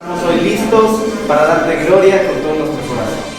Estamos hoy listos para darte gloria con todo nuestro corazón.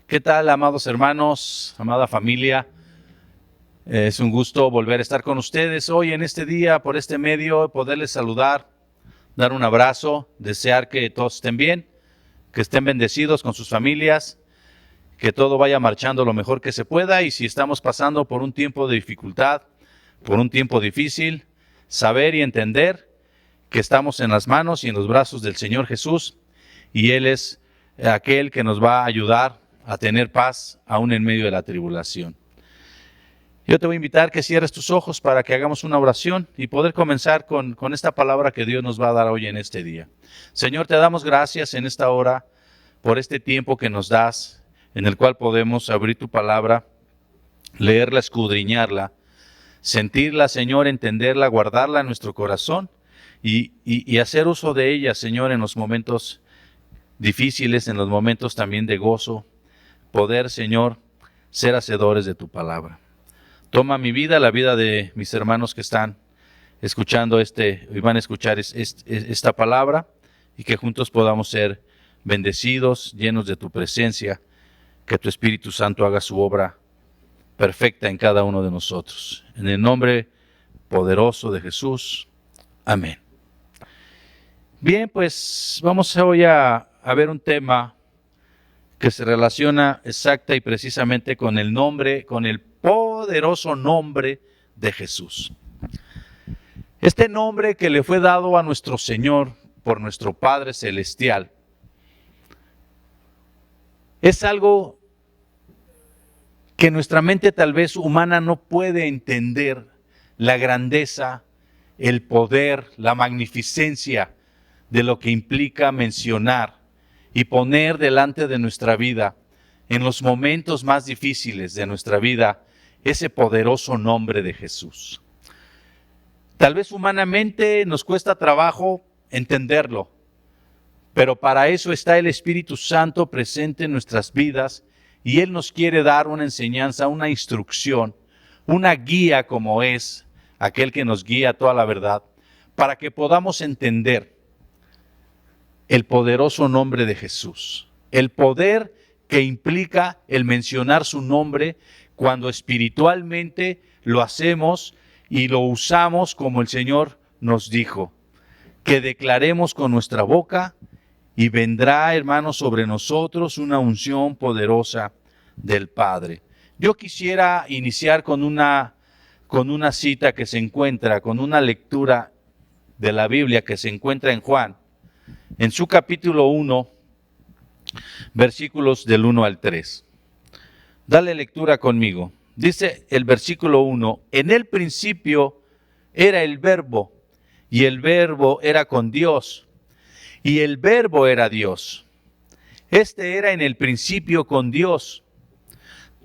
¿Qué tal, amados hermanos, amada familia? Es un gusto volver a estar con ustedes hoy en este día, por este medio, poderles saludar, dar un abrazo, desear que todos estén bien, que estén bendecidos con sus familias, que todo vaya marchando lo mejor que se pueda, y si estamos pasando por un tiempo de dificultad, por un tiempo difícil, saber y entender que estamos en las manos y en los brazos del Señor Jesús, y Él es aquel que nos va a ayudar a tener paz aún en medio de la tribulación. Yo te voy a invitar que cierres tus ojos para que hagamos una oración y poder comenzar con esta palabra que Dios nos va a dar hoy en este día. Señor, te damos gracias en esta hora por este tiempo que nos das, en el cual podemos abrir tu palabra, leerla, escudriñarla, sentirla, Señor, entenderla, guardarla en nuestro corazón y hacer uso de ella, Señor, en los momentos difíciles, en los momentos también de gozo, poder, Señor, ser hacedores de tu palabra. Toma mi vida, la vida de mis hermanos que están escuchando y van a escuchar esta palabra, y que juntos podamos ser bendecidos, llenos de tu presencia, que tu Espíritu Santo haga su obra perfecta en cada uno de nosotros. En el nombre poderoso de Jesús. Amén. Bien, pues vamos hoy a ver un tema que se relaciona exacta y precisamente con el nombre, con el poderoso nombre de Jesús. Este nombre que le fue dado a nuestro Señor por nuestro Padre Celestial es algo que nuestra mente tal vez humana no puede entender, la grandeza, el poder, la magnificencia de lo que implica mencionar y poner delante de nuestra vida, en los momentos más difíciles de nuestra vida, ese poderoso nombre de Jesús. Tal vez humanamente nos cuesta trabajo entenderlo, pero para eso está el Espíritu Santo presente en nuestras vidas, y Él nos quiere dar una enseñanza, una instrucción, una guía, como es aquel que nos guía a toda la verdad, para que podamos entender el poderoso nombre de Jesús, el poder que implica el mencionar su nombre cuando espiritualmente lo hacemos y lo usamos como el Señor nos dijo, que declaremos con nuestra boca, y vendrá, hermanos, sobre nosotros una unción poderosa del Padre. Yo quisiera iniciar con una cita que se encuentra, con una lectura de la Biblia que se encuentra en Juan, en su capítulo 1, versículos del 1 al 3. Dale lectura conmigo. Dice el versículo 1, en el principio era el Verbo, y el Verbo era con Dios, y el Verbo era Dios. Este era en el principio con Dios.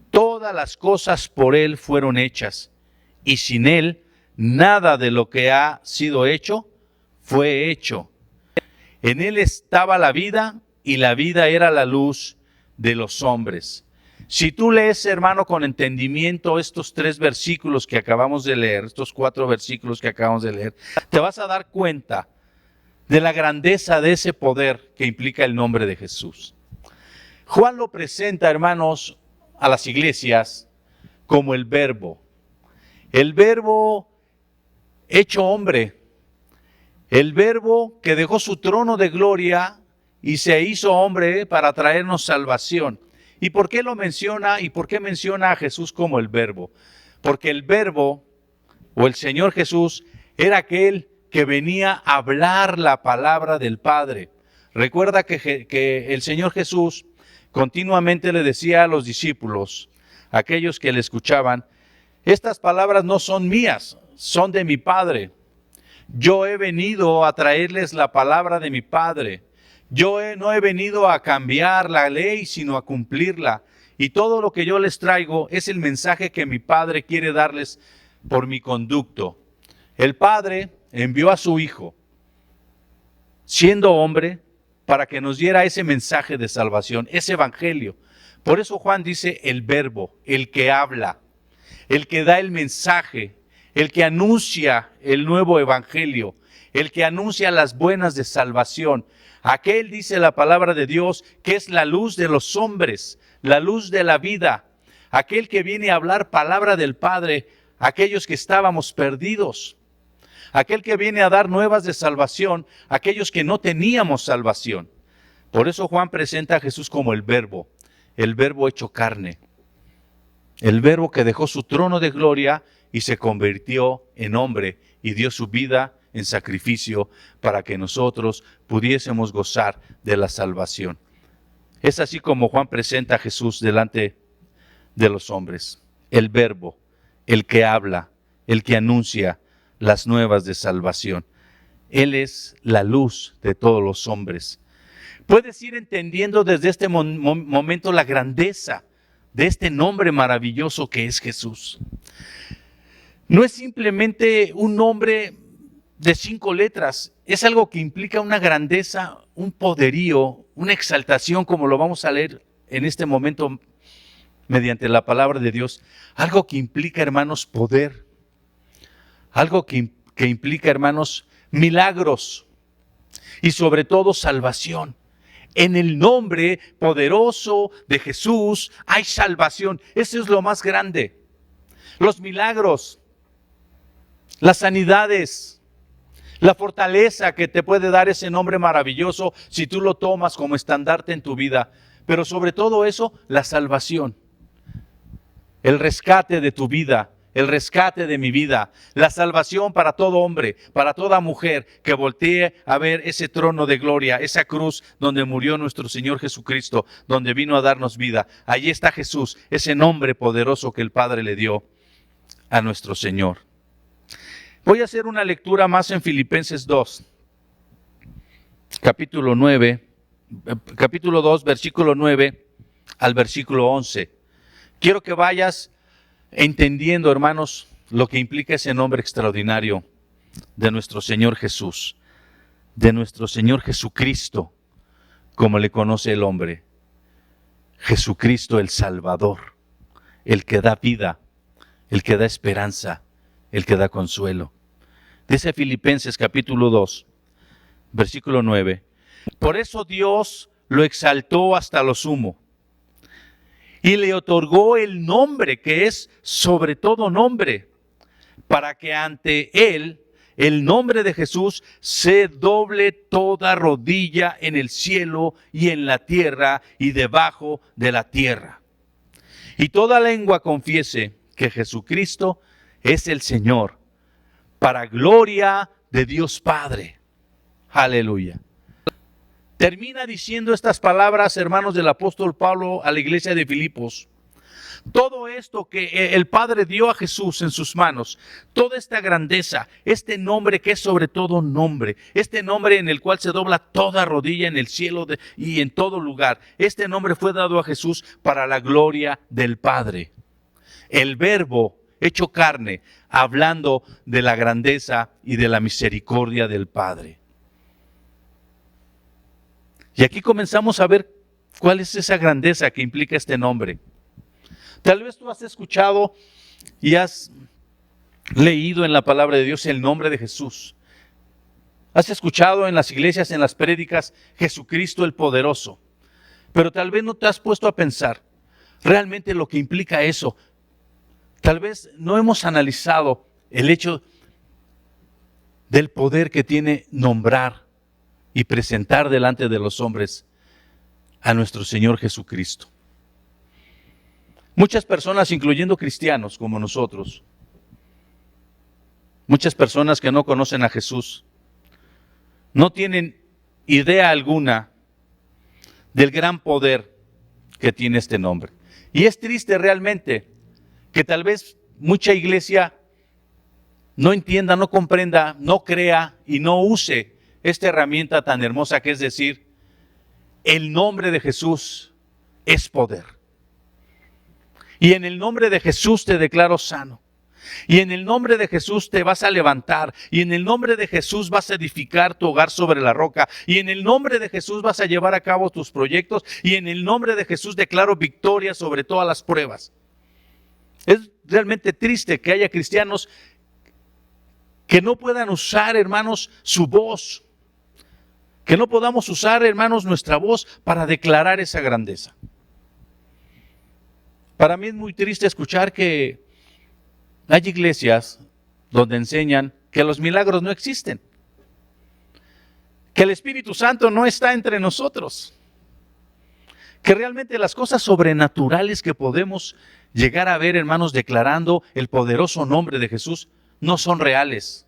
Todas las cosas por Él fueron hechas, y sin Él nada de lo que ha sido hecho fue hecho. En Él estaba la vida, y la vida era la luz de los hombres. Si tú lees, hermano, con entendimiento estos 3 versículos que acabamos de leer, estos 4 versículos que acabamos de leer, te vas a dar cuenta de la grandeza de ese poder que implica el nombre de Jesús. Juan lo presenta, hermanos, a las iglesias como el Verbo hecho hombre, el Verbo que dejó su trono de gloria y se hizo hombre para traernos salvación. ¿Y por qué lo menciona? ¿Y por qué menciona a Jesús como el Verbo? Porque el Verbo, o el Señor Jesús, era aquel que venía a hablar la palabra del Padre. Recuerda que el Señor Jesús continuamente le decía a los discípulos, aquellos que le escuchaban, estas palabras no son mías, son de mi Padre. Yo he venido a traerles la palabra de mi Padre. No he venido a cambiar la ley, sino a cumplirla. Y todo lo que yo les traigo es el mensaje que mi Padre quiere darles por mi conducto. El Padre envió a su Hijo, siendo hombre, para que nos diera ese mensaje de salvación, ese evangelio. Por eso Juan dice el Verbo, el que habla, el que da el mensaje, el que anuncia el nuevo evangelio, el que anuncia las buenas de salvación. Aquel, dice la palabra de Dios, que es la luz de los hombres, la luz de la vida. Aquel que viene a hablar palabra del Padre a aquellos que estábamos perdidos. Aquel que viene a dar nuevas de salvación a aquellos que no teníamos salvación. Por eso Juan presenta a Jesús como el Verbo hecho carne. El Verbo que dejó su trono de gloria y se convirtió en hombre y dio su vida en sacrificio para que nosotros pudiésemos gozar de la salvación. Es así como Juan presenta a Jesús delante de los hombres. El Verbo, el que habla, el que anuncia las nuevas de salvación. Él es la luz de todos los hombres. Puedes ir entendiendo desde este momento la grandeza de este nombre maravilloso que es Jesús. No es simplemente un nombre de 5 letras, es algo que implica una grandeza, un poderío, una exaltación, como lo vamos a leer en este momento mediante la palabra de Dios. Algo que implica, hermanos, poder. Algo que implica, hermanos, milagros y sobre todo salvación. En el nombre poderoso de Jesús hay salvación. Eso es lo más grande. Los milagros, las sanidades, la fortaleza que te puede dar ese nombre maravilloso si tú lo tomas como estandarte en tu vida. Pero sobre todo eso, la salvación, el rescate de tu vida, el rescate de mi vida, la salvación para todo hombre, para toda mujer que voltee a ver ese trono de gloria, esa cruz donde murió nuestro Señor Jesucristo, donde vino a darnos vida. Allí está Jesús, ese nombre poderoso que el Padre le dio a nuestro Señor. Voy a hacer una lectura más en Filipenses 2, capítulo 2, versículo 9 al versículo 11. Quiero que vayas entendiendo, hermanos, lo que implica ese nombre extraordinario de nuestro Señor Jesús, de nuestro Señor Jesucristo, como le conoce el hombre. Jesucristo el Salvador, el que da vida, el que da esperanza, el que da consuelo. Dice Filipenses capítulo 2, versículo 9. Por eso Dios lo exaltó hasta lo sumo y le otorgó el nombre que es sobre todo nombre, para que ante él, el nombre de Jesús, se doble toda rodilla en el cielo y en la tierra y debajo de la tierra. Y toda lengua confiese que Jesucristo es el Señor, para gloria de Dios Padre. Aleluya. Termina diciendo estas palabras, hermanos, del apóstol Pablo a la iglesia de Filipos. Todo esto que el Padre dio a Jesús en sus manos, toda esta grandeza, este nombre que es sobre todo nombre, este nombre en el cual se dobla toda rodilla en el cielo y en todo lugar, este nombre fue dado a Jesús para la gloria del Padre. El Verbo hecho carne, hablando de la grandeza y de la misericordia del Padre. Y aquí comenzamos a ver cuál es esa grandeza que implica este nombre. Tal vez tú has escuchado y has leído en la palabra de Dios el nombre de Jesús. Has escuchado en las iglesias, en las prédicas, Jesucristo el poderoso. Pero tal vez no te has puesto a pensar realmente lo que implica eso. Tal vez no hemos analizado el hecho del poder que tiene nombrar y presentar delante de los hombres a nuestro Señor Jesucristo. Muchas personas, incluyendo cristianos como nosotros, muchas personas que no conocen a Jesús, no tienen idea alguna del gran poder que tiene este nombre. Y es triste realmente que tal vez mucha iglesia no entienda, no comprenda, no crea y no use esta herramienta tan hermosa que es decir, el nombre de Jesús es poder. Y en el nombre de Jesús te declaro sano. Y en el nombre de Jesús te vas a levantar. Y en el nombre de Jesús vas a edificar tu hogar sobre la roca. Y en el nombre de Jesús vas a llevar a cabo tus proyectos. Y en el nombre de Jesús declaro victoria sobre todas las pruebas. Es realmente triste que haya cristianos que no puedan usar, hermanos, su voz. Que no podamos usar, hermanos, nuestra voz para declarar esa grandeza. Para mí es muy triste escuchar que hay iglesias donde enseñan que los milagros no existen, que el Espíritu Santo no está entre nosotros, que realmente las cosas sobrenaturales que podemos llegar a ver, hermanos, declarando el poderoso nombre de Jesús, no son reales.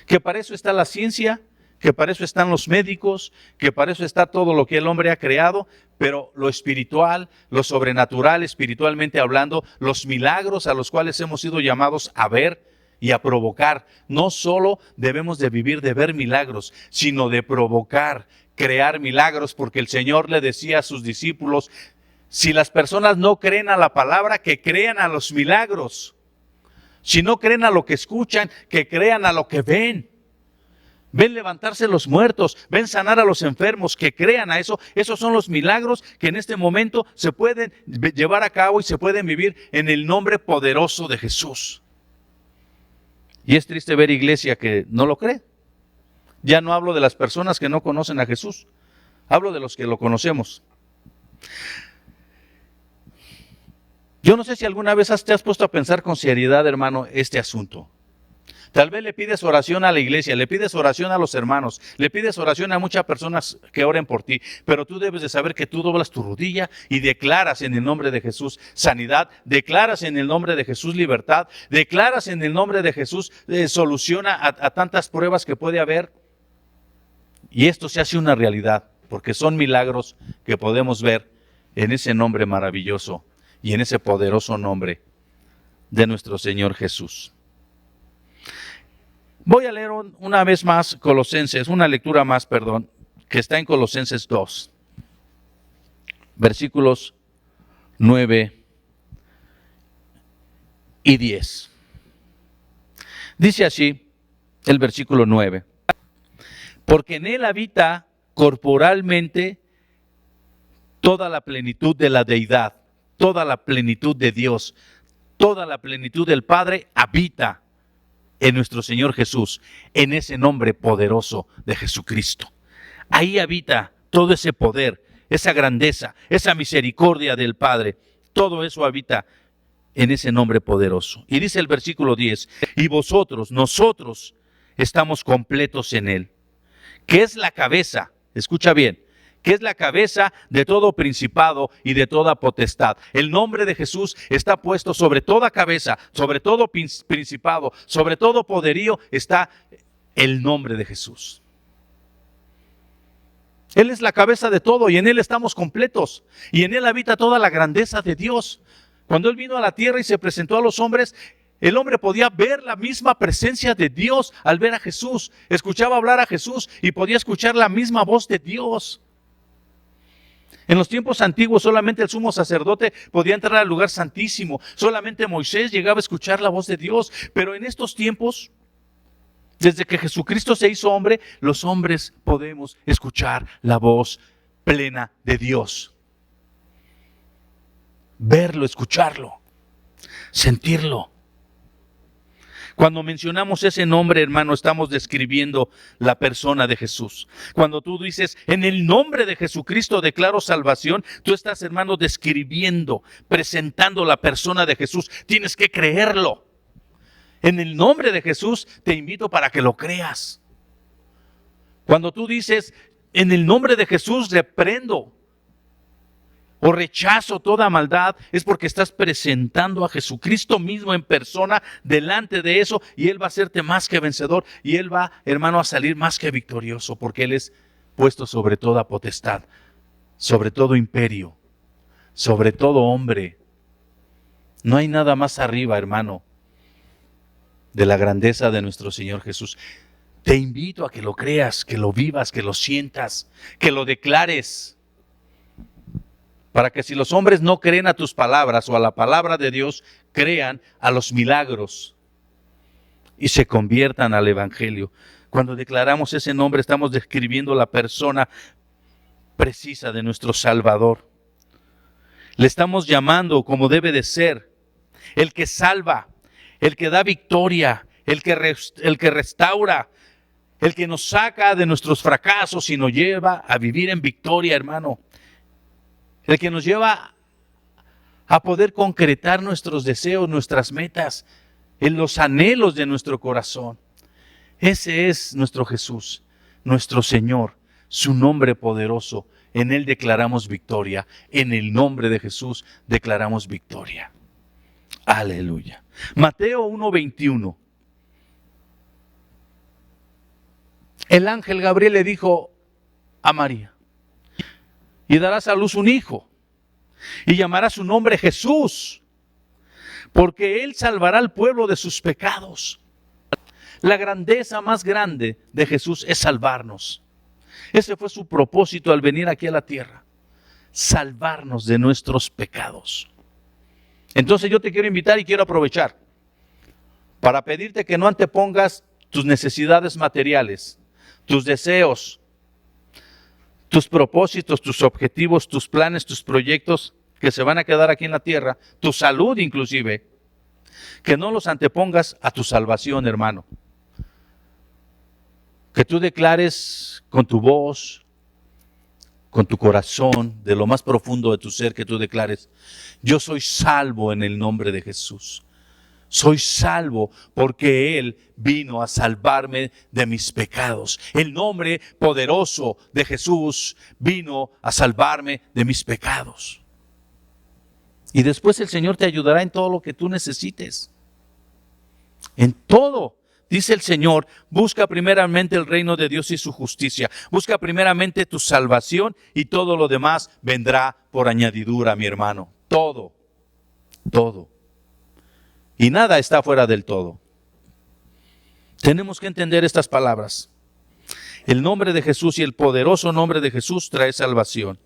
Que para eso está la ciencia, que para eso están los médicos, que para eso está todo lo que el hombre ha creado, pero lo espiritual, lo sobrenatural, espiritualmente hablando, los milagros a los cuales hemos sido llamados a ver y a provocar, no solo debemos de vivir de ver milagros, sino de provocar, crear milagros, porque el Señor le decía a sus discípulos, si las personas no creen a la palabra, que crean a los milagros. Si no creen a lo que escuchan, que crean a lo que ven. Ven levantarse los muertos, ven sanar a los enfermos, que crean a eso. Esos son los milagros que en este momento se pueden llevar a cabo y se pueden vivir en el nombre poderoso de Jesús. Y es triste ver iglesia que no lo cree. Ya no hablo de las personas que no conocen a Jesús, hablo de los que lo conocemos. Yo no sé si alguna vez te has puesto a pensar con seriedad, hermano, este asunto. Tal vez le pides oración a la iglesia, le pides oración a los hermanos, le pides oración a muchas personas que oren por ti, pero tú debes de saber que tú doblas tu rodilla y declaras en el nombre de Jesús sanidad, declaras en el nombre de Jesús libertad, declaras en el nombre de Jesús soluciona a tantas pruebas que puede haber. Y esto se hace una realidad, porque son milagros que podemos ver en ese nombre maravilloso y en ese poderoso nombre de nuestro Señor Jesús. Voy a leer una vez más Colosenses, una lectura más, que está en Colosenses 2, versículos 9 y 10. Dice así el versículo 9, porque en él habita corporalmente toda la plenitud de la deidad, toda la plenitud de Dios, toda la plenitud del Padre habita en nuestro Señor Jesús, en ese nombre poderoso de Jesucristo. Ahí habita todo ese poder, esa grandeza, esa misericordia del Padre. Todo eso habita en ese nombre poderoso. Y dice el versículo 10, y vosotros, nosotros, estamos completos en Él, que es la cabeza, escucha bien, que es la cabeza de todo principado y de toda potestad. El nombre de Jesús está puesto sobre toda cabeza, sobre todo principado, sobre todo poderío, está el nombre de Jesús. Él es la cabeza de todo y en Él estamos completos. Y en Él habita toda la grandeza de Dios. Cuando Él vino a la tierra y se presentó a los hombres, el hombre podía ver la misma presencia de Dios al ver a Jesús. Escuchaba hablar a Jesús y podía escuchar la misma voz de Dios. En los tiempos antiguos solamente el sumo sacerdote podía entrar al lugar santísimo. Solamente Moisés llegaba a escuchar la voz de Dios. Pero en estos tiempos, desde que Jesucristo se hizo hombre, los hombres podemos escuchar la voz plena de Dios. verlo, escucharlo, sentirlo. Cuando mencionamos ese nombre, hermano, estamos describiendo la persona de Jesús. Cuando tú dices, en el nombre de Jesucristo declaro salvación, tú estás, hermano, describiendo, presentando la persona de Jesús. Tienes que creerlo. En el nombre de Jesús te invito para que lo creas. Cuando tú dices, en el nombre de Jesús reprendo o rechazo toda maldad, es porque estás presentando a Jesucristo mismo en persona delante de eso, y Él va a hacerte más que vencedor, y Él va, hermano, a salir más que victorioso, porque Él es puesto sobre toda potestad, sobre todo imperio, sobre todo hombre. No hay nada más arriba, hermano, de la grandeza de nuestro Señor Jesús. Te invito a que lo creas, que lo vivas, que lo sientas, que lo declares. Para que si los hombres no creen a tus palabras o a la palabra de Dios, crean a los milagros y se conviertan al Evangelio. Cuando declaramos ese nombre, estamos describiendo la persona precisa de nuestro Salvador. Le estamos llamando como debe de ser, el que salva, el que da victoria, el que restaura, el que nos saca de nuestros fracasos y nos lleva a vivir en victoria, hermano. El que nos lleva a poder concretar nuestros deseos, nuestras metas, en los anhelos de nuestro corazón. Ese es nuestro Jesús, nuestro Señor, su nombre poderoso. En Él declaramos victoria. En el nombre de Jesús declaramos victoria. Aleluya. Mateo 1:21. El ángel Gabriel le dijo a María, y darás a luz un hijo, y llamará su nombre Jesús, porque Él salvará al pueblo de sus pecados. La grandeza más grande de Jesús es salvarnos. Ese fue su propósito al venir aquí a la tierra, salvarnos de nuestros pecados. Entonces yo te quiero invitar y quiero aprovechar para pedirte que no antepongas tus necesidades materiales, tus deseos, tus propósitos, tus objetivos, tus planes, tus proyectos que se van a quedar aquí en la tierra, tu salud inclusive, que no los antepongas a tu salvación, hermano. Que tú declares con tu voz, con tu corazón, de lo más profundo de tu ser, que tú declares, yo soy salvo en el nombre de Jesús. Soy salvo porque Él vino a salvarme de mis pecados. El nombre poderoso de Jesús vino a salvarme de mis pecados. Y después el Señor te ayudará en todo lo que tú necesites. En todo. Dice el Señor, busca primeramente el reino de Dios y su justicia. Busca primeramente tu salvación y todo lo demás vendrá por añadidura, mi hermano. Todo. Todo. Y nada está fuera del todo. Tenemos que entender estas palabras. El nombre de Jesús y el poderoso nombre de Jesús trae salvación.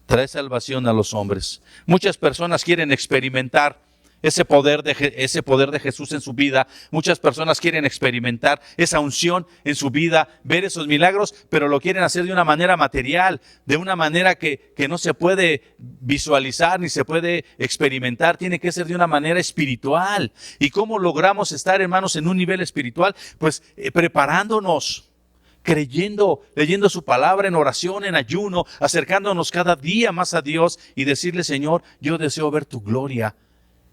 Trae salvación a los hombres. Muchas personas quieren experimentar ese poder de Jesús en su vida. Muchas personas quieren experimentar esa unción en su vida, ver esos milagros, pero lo quieren hacer de una manera material, de una manera que no se puede visualizar ni se puede experimentar. Tiene que ser de una manera espiritual. ¿Y cómo logramos estar, hermanos, en un nivel espiritual? Pues preparándonos, creyendo, leyendo su palabra en oración, en ayuno, acercándonos cada día más a Dios y decirle, Señor, yo deseo ver tu gloria.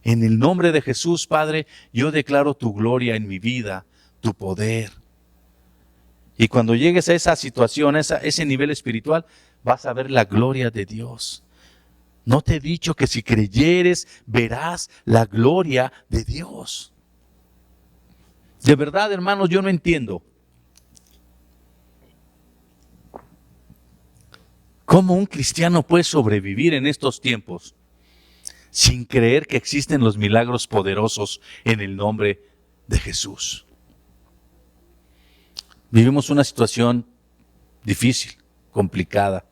En el nombre de Jesús, Padre, yo declaro tu gloria en mi vida, tu poder. Y cuando llegues a esa situación, a ese nivel espiritual, vas a ver la gloria de Dios. ¿No te he dicho que si creyeres, verás la gloria de Dios? De verdad, hermanos, yo no entiendo cómo un cristiano puede sobrevivir en estos tiempos sin creer que existen los milagros poderosos en el nombre de Jesús. Vivimos una situación difícil, complicada.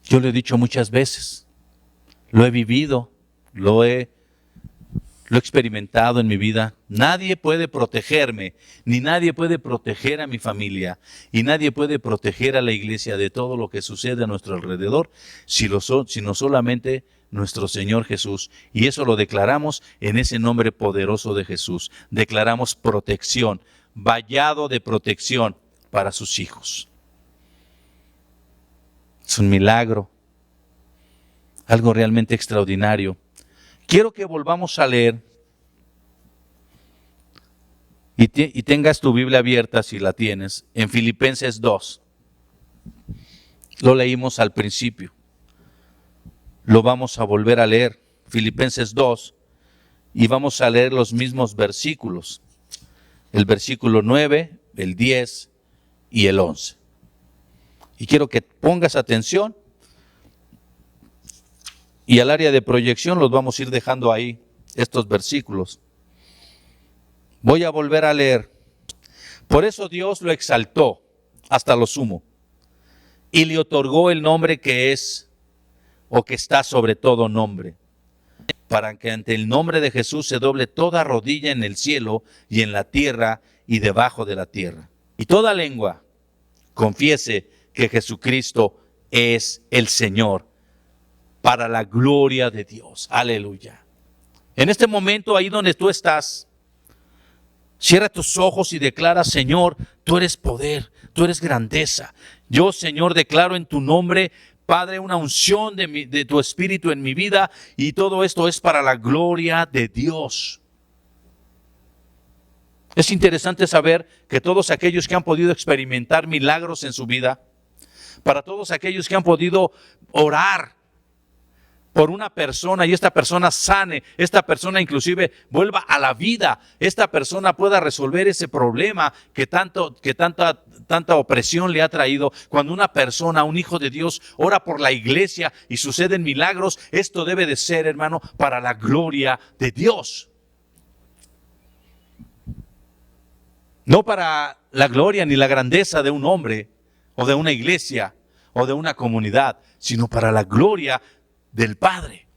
Yo lo he dicho muchas veces, lo he vivido, lo he Lo he experimentado en mi vida. Nadie puede protegerme, ni nadie puede proteger a mi familia, y nadie puede proteger a la iglesia de todo lo que sucede a nuestro alrededor, sino solamente nuestro Señor Jesús. Y eso lo declaramos en ese nombre poderoso de Jesús. Declaramos protección, vallado de protección para sus hijos. Es un milagro, algo realmente extraordinario. Quiero que volvamos a leer y tengas tu Biblia abierta si la tienes, en Filipenses 2. Lo leímos al principio. Lo vamos a volver a leer, Filipenses 2, y vamos a leer los mismos versículos. El versículo 9, el 10 y el 11. Y quiero que pongas atención. Y al área de proyección los vamos a ir dejando ahí, estos versículos. Voy a volver a leer. Por eso Dios lo exaltó hasta lo sumo y le otorgó el nombre que es o que está sobre todo nombre, para que ante el nombre de Jesús se doble toda rodilla en el cielo y en la tierra y debajo de la tierra. Y toda lengua confiese que Jesucristo es el Señor, para la gloria de Dios. Aleluya. En este momento, ahí donde tú estás, cierra tus ojos y declara: Señor, tú eres poder, tú eres grandeza. Yo, Señor, declaro en tu nombre, Padre, una unción de tu Espíritu en mi vida, y todo esto es para la gloria de Dios. Es interesante saber que todos aquellos que han podido experimentar milagros en su vida, para todos aquellos que han podido orar por una persona y esta persona sane, esta persona inclusive vuelva a la vida, esta persona pueda resolver ese problema que tanta opresión le ha traído. Cuando una persona, un hijo de Dios, ora por la iglesia y suceden milagros, esto debe de ser, hermano, para la gloria de Dios. No para la gloria ni la grandeza de un hombre o de una iglesia o de una comunidad, sino para la gloria del Padre.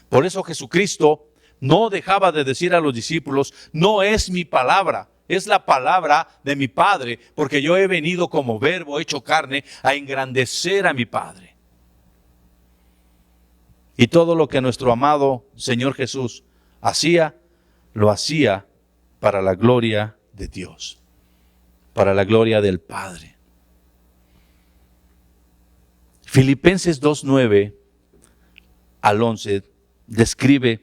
Por eso Jesucristo no dejaba de decir a los discípulos: no es mi palabra, es la palabra de mi Padre, porque yo he venido como verbo hecho carne a engrandecer a mi Padre. Y todo lo que nuestro amado Señor Jesús hacía, lo hacía para la gloria de Dios, para la gloria del Padre. Filipenses 2:9 al 11 describe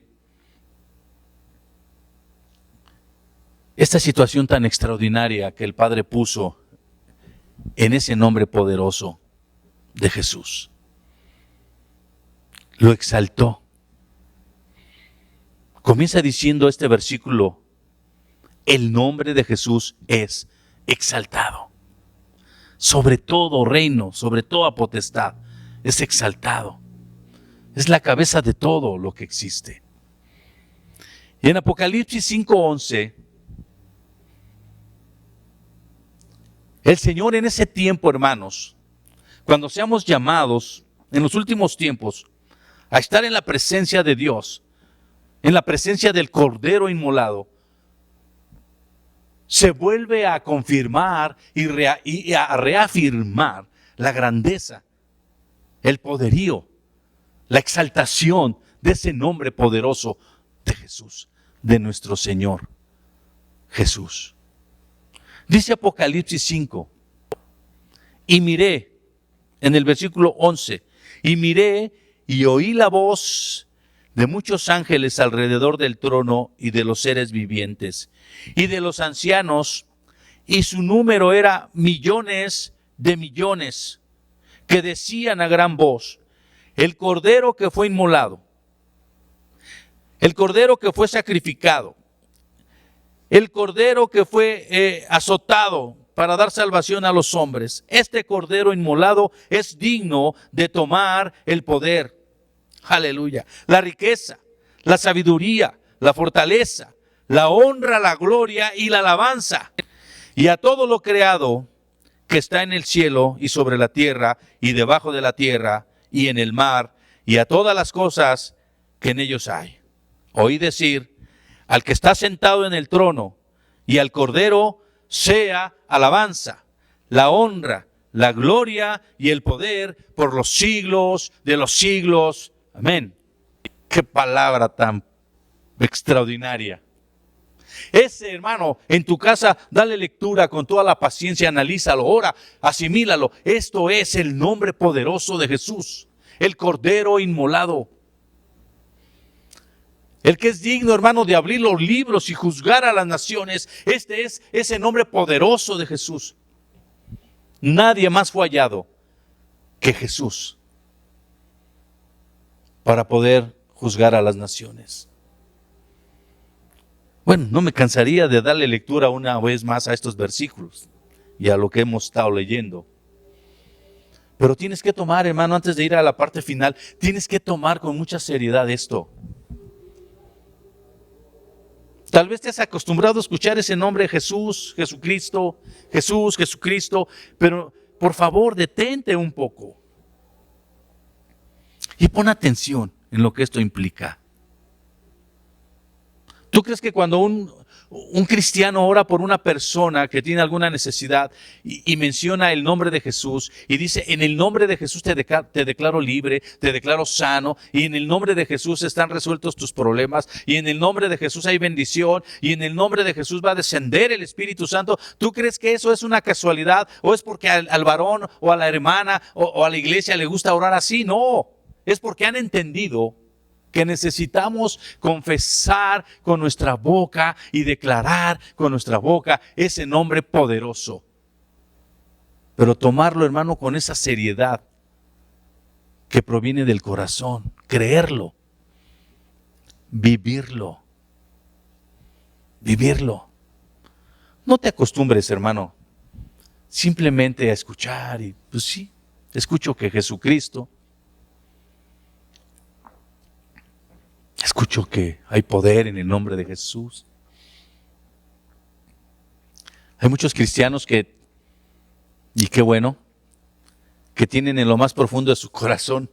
esta situación tan extraordinaria que el Padre puso en ese nombre poderoso de Jesús. Lo exaltó. Comienza diciendo este versículo: el nombre de Jesús es exaltado. Sobre todo reino, sobre toda potestad, es exaltado. Es la cabeza de todo lo que existe. Y en Apocalipsis 5:11, el Señor en ese tiempo, hermanos, cuando seamos llamados en los últimos tiempos a estar en la presencia de Dios, en la presencia del Cordero inmolado, se vuelve a confirmar y a reafirmar la grandeza, el poderío, la exaltación de ese nombre poderoso de Jesús, de nuestro Señor Jesús. Dice Apocalipsis 5, y miré, en el versículo 11, y miré y oí la voz de muchos ángeles alrededor del trono y de los seres vivientes y de los ancianos, y su número era millones de millones, que decían a gran voz: el cordero que fue inmolado, el cordero que fue sacrificado, el cordero que fue azotado para dar salvación a los hombres, este cordero inmolado es digno de tomar el poder, aleluya, la riqueza, la sabiduría, la fortaleza, la honra, la gloria y la alabanza. Y a todo lo creado que está en el cielo y sobre la tierra y debajo de la tierra y en el mar, y a todas las cosas que en ellos hay. Oí decir al que está sentado en el trono y al Cordero sea alabanza, la honra, la gloria y el poder por los siglos de los siglos. Amén. Qué palabra tan extraordinaria. Ese, hermano, en tu casa, dale lectura con toda la paciencia, analízalo, ora, asimílalo. Esto es el nombre poderoso de Jesús, el Cordero inmolado. El que es digno, hermano, de abrir los libros y juzgar a las naciones. Este es ese nombre poderoso de Jesús. Nadie más fue hallado que Jesús para poder juzgar a las naciones. Bueno, no me cansaría de darle lectura una vez más a estos versículos y a lo que hemos estado leyendo. Pero tienes que tomar, hermano, antes de ir a la parte final, tienes que tomar con mucha seriedad esto. Tal vez te has acostumbrado a escuchar ese nombre Jesús, Jesucristo, Jesús, Jesucristo, pero por favor detente un poco y pon atención en lo que esto implica. ¿Tú crees que cuando un cristiano ora por una persona que tiene alguna necesidad y menciona el nombre de Jesús y dice, en el nombre de Jesús te declaro libre, te declaro sano, y en el nombre de Jesús están resueltos tus problemas, y en el nombre de Jesús hay bendición, y en el nombre de Jesús va a descender el Espíritu Santo? ¿Tú crees que eso es una casualidad o es porque al varón o a la hermana o a la iglesia le gusta orar así? No, es porque han entendido que necesitamos confesar con nuestra boca y declarar con nuestra boca ese nombre poderoso. Pero tomarlo, hermano, con esa seriedad que proviene del corazón, creerlo, vivirlo. No te acostumbres, hermano, simplemente a escuchar y pues sí, escucho que Jesucristo. Escucho que hay poder en el nombre de Jesús. Hay muchos cristianos y qué bueno, que tienen en lo más profundo de su corazón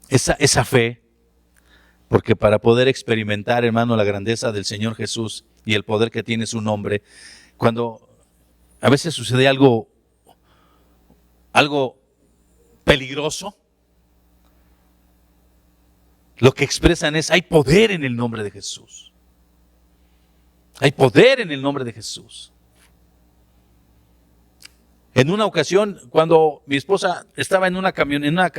esa fe, porque para poder experimentar, hermano, la grandeza del Señor Jesús y el poder que tiene su nombre, cuando a veces sucede algo peligroso, lo que expresan es, hay poder en el nombre de Jesús. Hay poder en el nombre de Jesús. En una ocasión, cuando mi esposa estaba en una camioneta,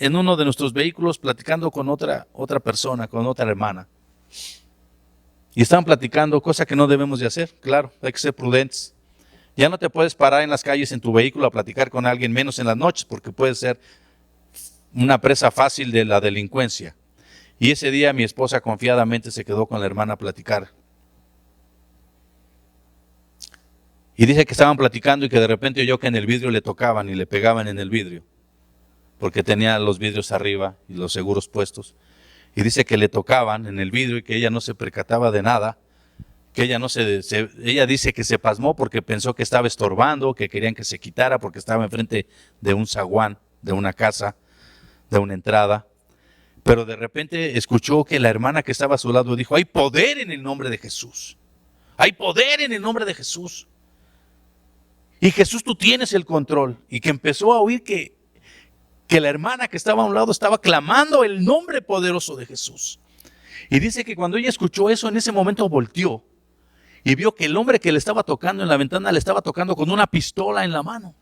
en uno de nuestros vehículos, platicando con otra persona, con otra hermana. Y estaban platicando, cosa que no debemos de hacer, claro, hay que ser prudentes. Ya no te puedes parar en las calles en tu vehículo a platicar con alguien, menos en las noches, porque puede ser una presa fácil de la delincuencia. Y ese día mi esposa confiadamente se quedó con la hermana a platicar. Y dice que estaban platicando y que de repente oyó que en el vidrio le tocaban y le pegaban en el vidrio, porque tenía los vidrios arriba y los seguros puestos. Y dice que le tocaban en el vidrio y que ella no se percataba de nada, que ella dice que se pasmó porque pensó que estaba estorbando, que querían que se quitara porque estaba enfrente de un zaguán, de una casa, de una entrada. Pero de repente escuchó que la hermana que estaba a su lado dijo, hay poder en el nombre de Jesús. Hay poder en el nombre de Jesús. Y Jesús, tú tienes el control. Y que empezó a oír que la hermana que estaba a un lado estaba clamando el nombre poderoso de Jesús. Y dice que cuando ella escuchó eso, en ese momento volteó y vio que el hombre que le estaba tocando en la ventana le estaba tocando con una pistola en la mano.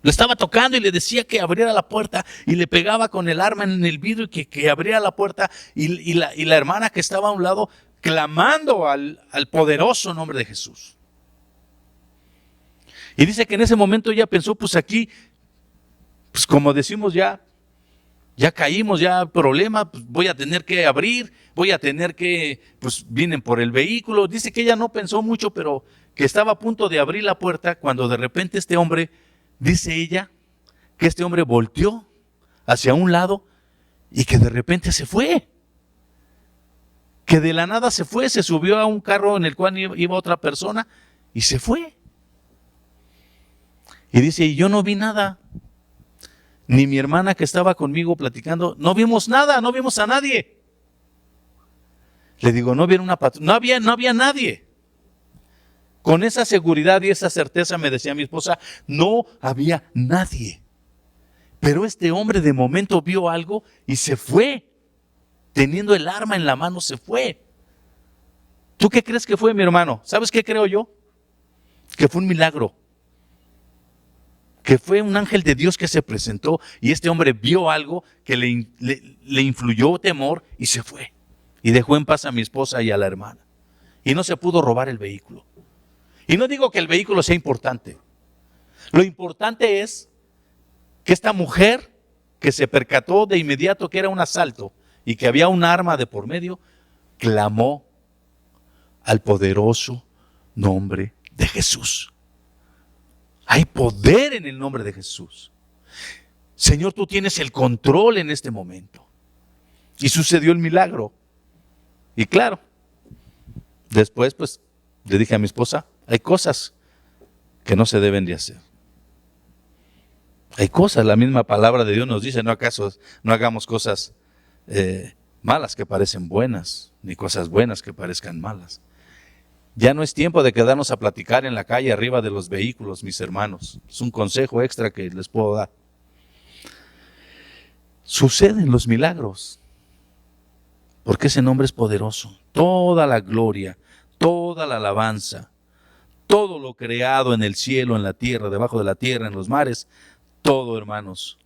Le estaba tocando y le decía que abriera la puerta y le pegaba con el arma en el vidrio y que abriera la puerta, y la hermana que estaba a un lado clamando al poderoso nombre de Jesús. Y dice que en ese momento ella pensó, pues aquí, pues como decimos ya caímos, ya problema, pues voy a tener que abrir, pues vienen por el vehículo. Dice que ella no pensó mucho, pero que estaba a punto de abrir la puerta cuando de repente este hombre, dice ella, que este hombre volteó hacia un lado y que de repente se fue. Que de la nada se fue, se subió a un carro en el cual iba otra persona y se fue. Y dice, y yo no vi nada. Ni mi hermana que estaba conmigo platicando, no vimos nada, no vimos a nadie. Le digo, no vieron una patrulla, no había nadie. Con esa seguridad y esa certeza me decía mi esposa, no había nadie. Pero este hombre de momento vio algo y se fue. Teniendo el arma en la mano se fue. ¿Tú qué crees que fue, mi hermano? ¿Sabes qué creo yo? Que fue un milagro. Que fue un ángel de Dios que se presentó y este hombre vio algo que le influyó temor y se fue. Y dejó en paz a mi esposa y a la hermana. Y no se pudo robar el vehículo. Y no digo que el vehículo sea importante. Lo importante es que esta mujer que se percató de inmediato que era un asalto y que había un arma de por medio, clamó al poderoso nombre de Jesús. Hay poder en el nombre de Jesús. Señor, tú tienes el control en este momento. Y sucedió el milagro. Y claro, después pues le dije a mi esposa, hay cosas que no se deben de hacer. Hay cosas, la misma palabra de Dios nos dice, no hagamos cosas malas que parecen buenas, ni cosas buenas que parezcan malas. Ya no es tiempo de quedarnos a platicar en la calle arriba de los vehículos, mis hermanos. Es un consejo extra que les puedo dar. Suceden los milagros, porque ese nombre es poderoso. Toda la gloria, toda la alabanza, todo lo creado en el cielo, en la tierra, debajo de la tierra, en los mares, todo, hermanos,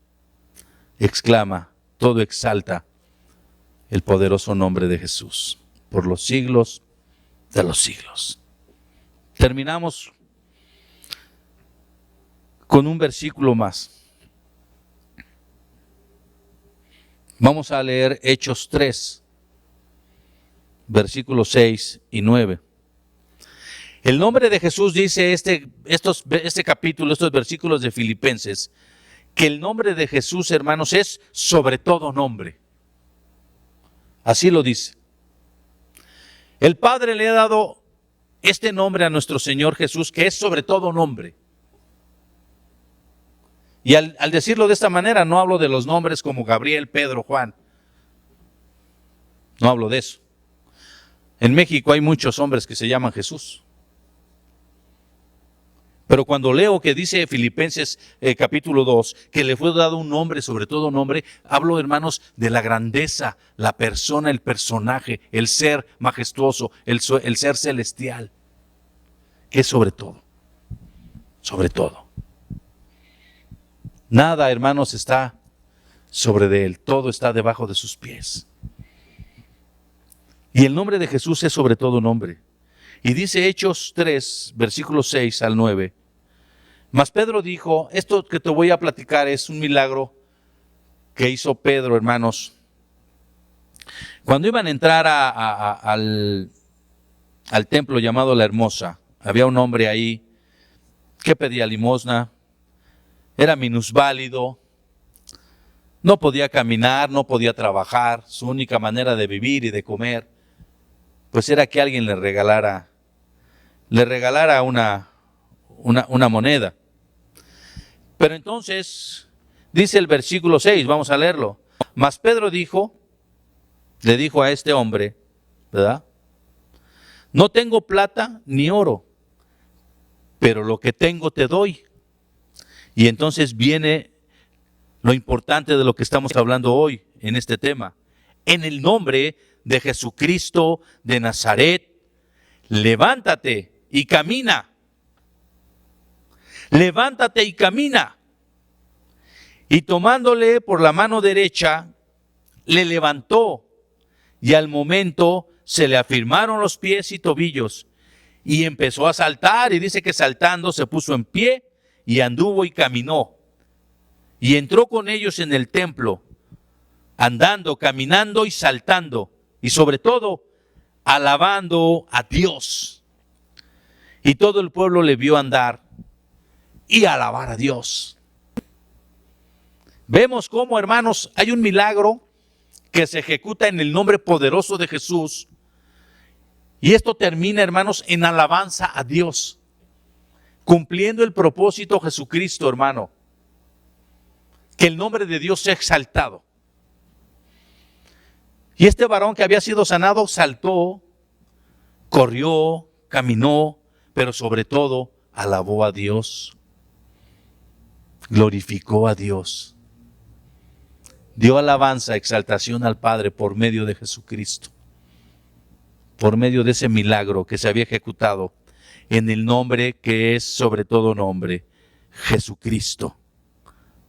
exclama, todo exalta el poderoso nombre de Jesús por los siglos de los siglos. Terminamos con un versículo más. Vamos a leer Hechos 3, versículos 6 y 9. El nombre de Jesús dice este capítulo, estos versículos de Filipenses, que el nombre de Jesús, hermanos, es sobre todo nombre. Así lo dice. El Padre le ha dado este nombre a nuestro Señor Jesús, que es sobre todo nombre. Y al decirlo de esta manera, no hablo de los nombres como Gabriel, Pedro, Juan. No hablo de eso. En México hay muchos hombres que se llaman Jesús. Pero cuando leo que dice Filipenses capítulo 2, que le fue dado un nombre, sobre todo nombre, hablo, hermanos, de la grandeza, la persona, el personaje, el ser majestuoso, el ser celestial, que es sobre todo, sobre todo. Nada, hermanos, está sobre de él, todo está debajo de sus pies. Y el nombre de Jesús es sobre todo nombre. Y dice Hechos 3, versículos 6 al 9. Mas Pedro dijo, esto que te voy a platicar es un milagro que hizo Pedro, hermanos. Cuando iban a entrar al templo llamado La Hermosa, había un hombre ahí que pedía limosna, era minusválido, no podía caminar, no podía trabajar, su única manera de vivir y de comer, pues era que alguien le regalara una moneda. Pero entonces, dice el versículo 6, vamos a leerlo. Mas Pedro le dijo a este hombre, ¿verdad? No tengo plata ni oro, pero lo que tengo te doy. Y entonces viene lo importante de lo que estamos hablando hoy en este tema. En el nombre de Jesucristo de Nazaret, levántate y camina. Levántate y camina. Y tomándole por la mano derecha, le levantó y al momento se le afirmaron los pies y tobillos y empezó a saltar, y dice que saltando se puso en pie y anduvo y caminó y entró con ellos en el templo, andando, caminando y saltando, y sobre todo alabando a Dios. Y todo el pueblo le vio andar y alabar a Dios. Vemos cómo, hermanos, hay un milagro que se ejecuta en el nombre poderoso de Jesús, y esto termina, hermanos, en alabanza a Dios, cumpliendo el propósito Jesucristo, hermano, que el nombre de Dios sea exaltado. Y este varón que había sido sanado saltó, corrió, caminó, pero sobre todo alabó a Dios, glorificó a Dios, dio alabanza, exaltación al Padre por medio de Jesucristo, por medio de ese milagro que se había ejecutado en el nombre que es sobre todo nombre, Jesucristo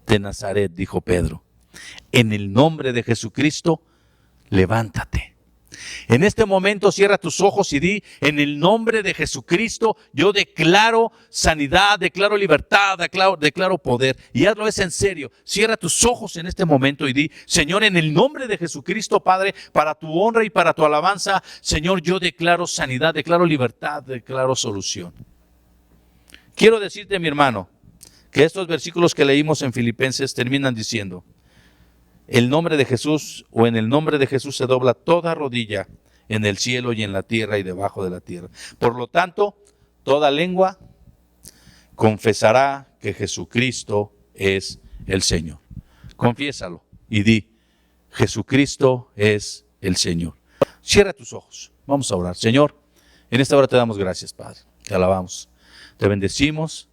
de Nazaret, dijo Pedro. En el nombre de Jesucristo, levántate. En este momento cierra tus ojos y di: en el nombre de Jesucristo yo declaro sanidad, declaro libertad, declaro poder. Y hazlo es en serio. Cierra tus ojos en este momento y di: Señor, en el nombre de Jesucristo, Padre, para tu honra y para tu alabanza, Señor, yo declaro sanidad, declaro libertad, declaro solución. Quiero decirte, mi hermano, que estos versículos que leímos en Filipenses terminan diciendo: el nombre de Jesús, o en el nombre de Jesús se dobla toda rodilla en el cielo y en la tierra y debajo de la tierra. Por lo tanto, toda lengua confesará que Jesucristo es el Señor. Confiésalo y di: Jesucristo es el Señor. Cierra tus ojos. Vamos a orar. Señor, en esta hora te damos gracias, Padre. Te alabamos, te bendecimos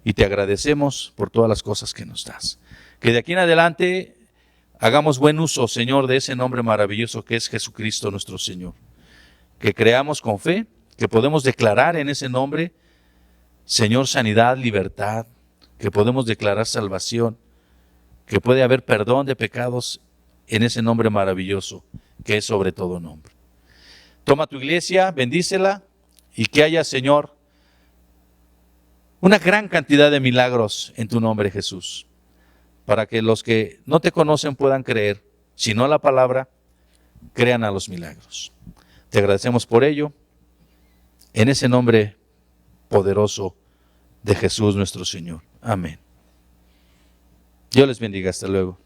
y te agradecemos por todas las cosas que nos das. Que de aquí en adelante hagamos buen uso, Señor, de ese nombre maravilloso que es Jesucristo nuestro Señor. Que creamos con fe, que podemos declarar en ese nombre, Señor, sanidad, libertad, que podemos declarar salvación, que puede haber perdón de pecados en ese nombre maravilloso que es sobre todo nombre. Toma tu iglesia, bendícela y que haya, Señor, una gran cantidad de milagros en tu nombre, Jesús, para que los que no te conocen puedan creer, si no a la palabra, crean a los milagros. Te agradecemos por ello, en ese nombre poderoso de Jesús nuestro Señor. Amén. Dios les bendiga. Hasta luego.